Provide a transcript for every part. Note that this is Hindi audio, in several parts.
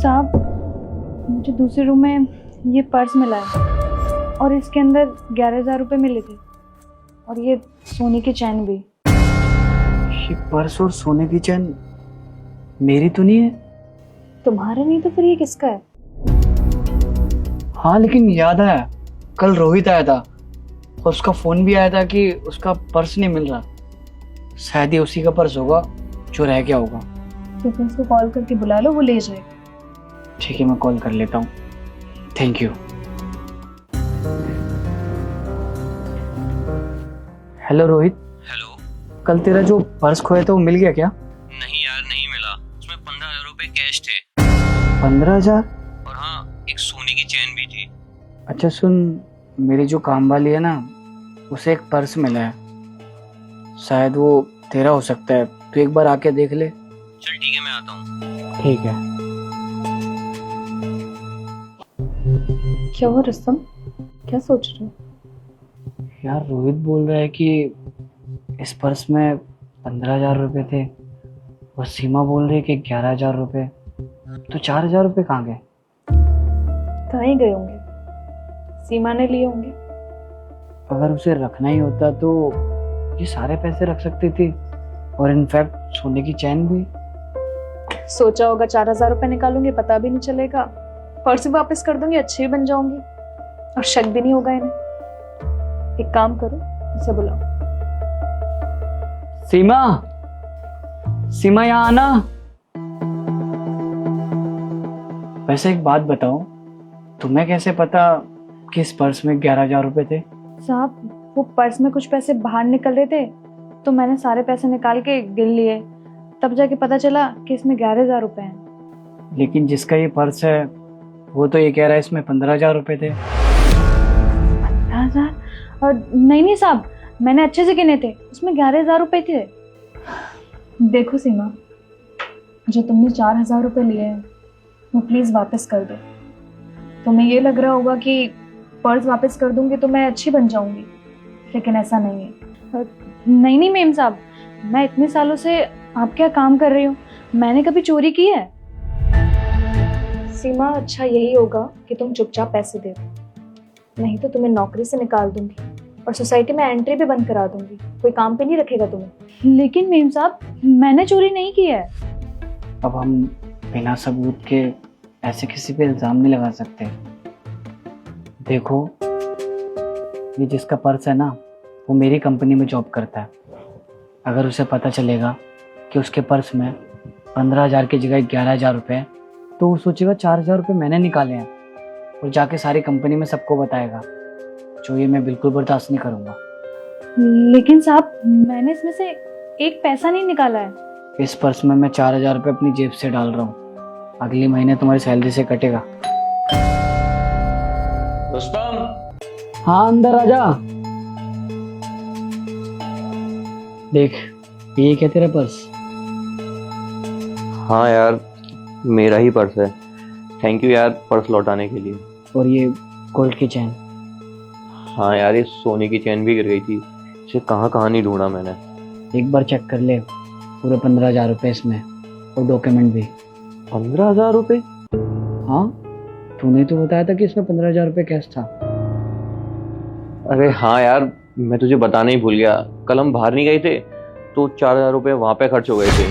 साहब, मुझे दूसरे रूम में ये पर्स मिला है और इसके अंदर 11,000 रुपये मिले थे और ये सोने की चैन भी। ये पर्स और सोने की चैन मेरी तो नहीं है। तुम्हारा नहीं तो फिर ये किसका है? हाँ लेकिन याद आया, कल रोहित आया था और उसका फोन भी आया था कि उसका पर्स नहीं मिल रहा। शायद ये उसी का पर्स होगा जो रह गया होगा। तो तुम उसको कॉल करके बुला लो, वो ले जाए। ठीक है, मैं कॉल कर लेता हूँ। Thank you. Hello Rohit. Hello. कल तेरा जो पर्स खोया था वो मिल गया क्या? नहीं यार, नहीं मिला। उसमें 15,000 रुपए कैश थे 15,000? और हाँ, एक सोने की चैन भी थी। अच्छा सुन, मेरी जो काम वाली है ना, उसे एक पर्स मिला है। शायद वो तेरा हो सकता है, तू एक बार आके देख ले। चल ठीक है, मैं आता हूँ। ठीक है। क्या हुआ रुस्तम, क्या सोच रहे हो? यार रोहित बोल रहा है कि इस पर्स में 15,000 रुपये थे और सीमा बोल रही है कि 11,000 रुपये। तो 4,000 रुपये कहाँ गए? कहाँ ही गए होंगे, सीमा ने लिए होंगे। अगर उसे रखना ही होता तो ये सारे पैसे रख सकती थी और इनफैक्ट सोने की चैन भी। सोचा होगा 4,000 रुपये निकालूंगी, पता भी नहीं चलेगा, पर्स भी वापस कर दूंगी, अच्छी भी बन जाऊंगी और शक भी नहीं होगा इन्हें। एक काम करो, इसे बुलाओ। सीमा, सीमा यहाँ आना। वैसे एक बात बताओ, तुम्हें कैसे पता कि इस पर्स में 11,000 रुपये थे? साहब, वो पर्स में कुछ पैसे बाहर निकल रहे थे तो मैंने सारे पैसे निकाल के गिन लिए, तब जाके पता चला कि इसमें 11,000 रुपये हैं। लेकिन जिसका ये पर्स है वो तो ये कह रहा है इसमें 15,000 रुपये थे। 15,000? और नहीं साहब, मैंने अच्छे से गिने थे, उसमें 11,000 रुपये थे। देखो सीमा, जो तुमने 4,000 रुपये लिए हैं वो प्लीज़ वापस कर दो। तुम्हें ये लग रहा होगा कि पर्स वापस कर दूंगी तो मैं अच्छी बन जाऊंगी, लेकिन ऐसा नहीं है। नहीं मेम साहब, मैं इतने सालों से आपके यहाँ काम कर रही हूँ, मैंने कभी चोरी की है? सीमा, अच्छा यही होगा कि तुम चुपचाप पैसे दे दो, नहीं तो तुम्हें नौकरी से निकाल दूंगी और सोसाइटी में एंट्री भी बंद करा दूंगी, कोई काम पे नहीं रखेगा तुम्हें। लेकिन मेम साहब, मैंने चोरी नहीं की है। अब हम बिना सबूत के ऐसे किसी पे इल्जाम नहीं लगा सकते। देखो, ये जिसका पर्स है ना, वो मेरी कंपनी में जॉब करता है। अगर उसे पता चलेगा कि उसके पर्स में 15,000 की जगह 11,000 रुपये हैं, तो वो सोचेगा 4,000 रुपये मैंने निकाले हैं और जाके सारी कंपनी में सबको बताएगा, जो ये मैं बिल्कुल बर्दाश्त नहीं करूँगा। लेकिन साहब, मैंने इसमें से एक पैसा नहीं निकाला है। इस पर्स में मैं 4,000 रुपये अपनी जेब से डाल रहा हूँ, अगले महीने तुम्हारी सैलरी से कटेगा। रुस्तम। हाँ अंदर आजा। देख, ये क्या तेरा पर्स? हाँ यार, मेरा ही पर्स है। थैंक यू यार पर्स लौटाने के लिए। और ये गोल्ड की चैन? हाँ यार, ये सोने की चैन भी गिर गई थी, इसे कहाँ कहाँ नहीं ढूंढा मैंने। एक बार चेक कर ले, पूरे 15,000 रुपये इसमें और डॉक्यूमेंट भी। 15,000 रुपये? हाँ, तूने तो बताया था कि इसमें 15,000 रुपये कैश था। अरे हाँ यार, मैं तुझे बताना ही भूल गया। कल हम बाहर नहीं गए थे तो 4,000 रुपये वहाँ पे खर्च हो गए थे।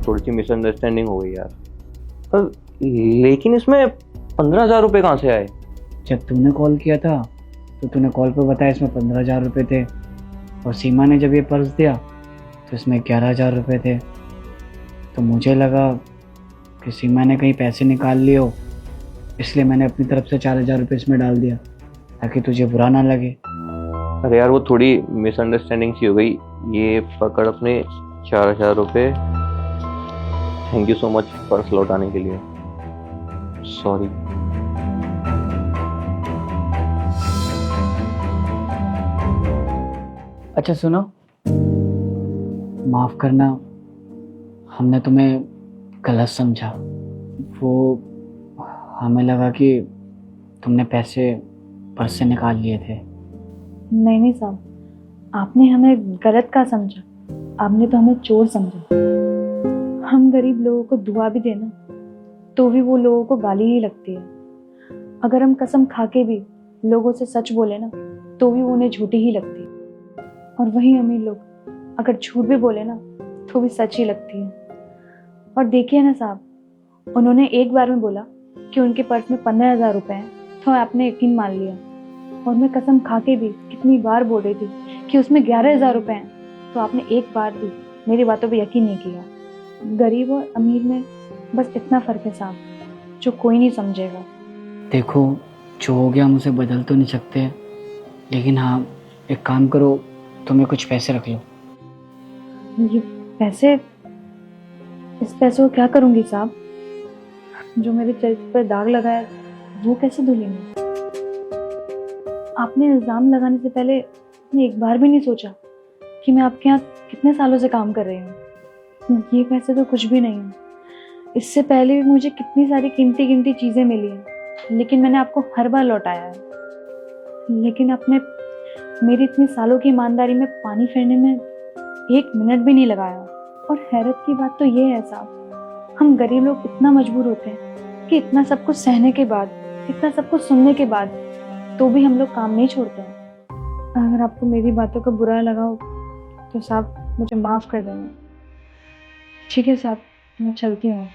थोड़ी सी मिसअंडरस्टैंडिंग हो गई यार। पर लेकिन इसमें 15,000 रुपये कहाँ से आए? जब तूने कॉल किया था तो तूने कॉल पे बताया इसमें 15,000 रुपये थे, और सीमा ने जब ये पर्स दिया तो इसमें 11,000 रुपये थे। तो मुझे लगा कि सीमा ने कहीं पैसे निकाल लिए हो, इसलिए मैंने अपनी तरफ से 4,000 रुपये इसमें डाल दिया ताकि तुझे बुरा ना लगे। अरे यार, वो थोड़ी मिसअंडरस्टैंडिंग सी हो गई। ये पकड़ अपने 4,000 रुपये। Thank you so much purse लौटाने के लिए। सॉरी। अच्छा सुनो, माफ़ करना, हमने तुम्हें गलत समझा। वो हमें लगा कि तुमने पैसे पर्स से निकाल लिए थे। नहीं साहब, आपने हमें गलत कहा समझा, आपने तो हमें चोर समझा। हम गरीब लोगों को दुआ भी देना तो भी वो लोगों को गाली ही लगती है। अगर हम कसम खा के भी लोगों से सच बोले ना, तो भी वो उन्हें झूठी ही लगती है। और वही अमीर लोग अगर झूठ भी बोले ना, तो भी सच ही लगती है। और देखिए ना साहब, उन्होंने एक बार में बोला कि उनके पर्स में 15,000 रुपए हैं, तो आपने यकीन मान लिया। और मैं कसम खा के भी कितनी बार बोल रही थी कि उसमें 11,000 रुपए हैं, तो आपने एक बार भी मेरी बातों पे यकीन नहीं किया। गरीब और अमीर में बस इतना फर्क है साहब, जो कोई नहीं समझेगा। देखो, जो हो गया हम उसे बदल तो नहीं सकते, लेकिन हाँ, एक काम करो, तुम्हें कुछ पैसे रख लो। ये पैसे, इस पैसों को क्या करूंगी साहब? जो मेरे चरित्र पर दाग लगा है वो कैसे धुलेंगे? आपने इल्जाम लगाने से पहले मैं एक बार भी नहीं सोचा कि मैं आपके यहाँ कितने सालों से काम कर रही हूँ। ये पैसे तो कुछ भी नहीं है। इससे पहले भी मुझे कितनी सारी कीमती कीमती चीजें मिली हैं, लेकिन मैंने आपको हर बार लौटाया है। लेकिन आपने मेरी इतनी सालों की ईमानदारी में पानी फेरने में 1 मिनट भी नहीं लगाया। और हैरत की बात तो ये है साहब, हम गरीब लोग इतना मजबूर होते हैं कि इतना सब कुछ सहने के बाद, इतना सब कुछ सुनने के बाद, तो भी हम लोग काम नहीं छोड़ते हैं। अगर आपको मेरी बातों का बुरा लगा हो तो साहब मुझे माफ़ कर देना। ठीक है साहब, मैं चलती हूँ।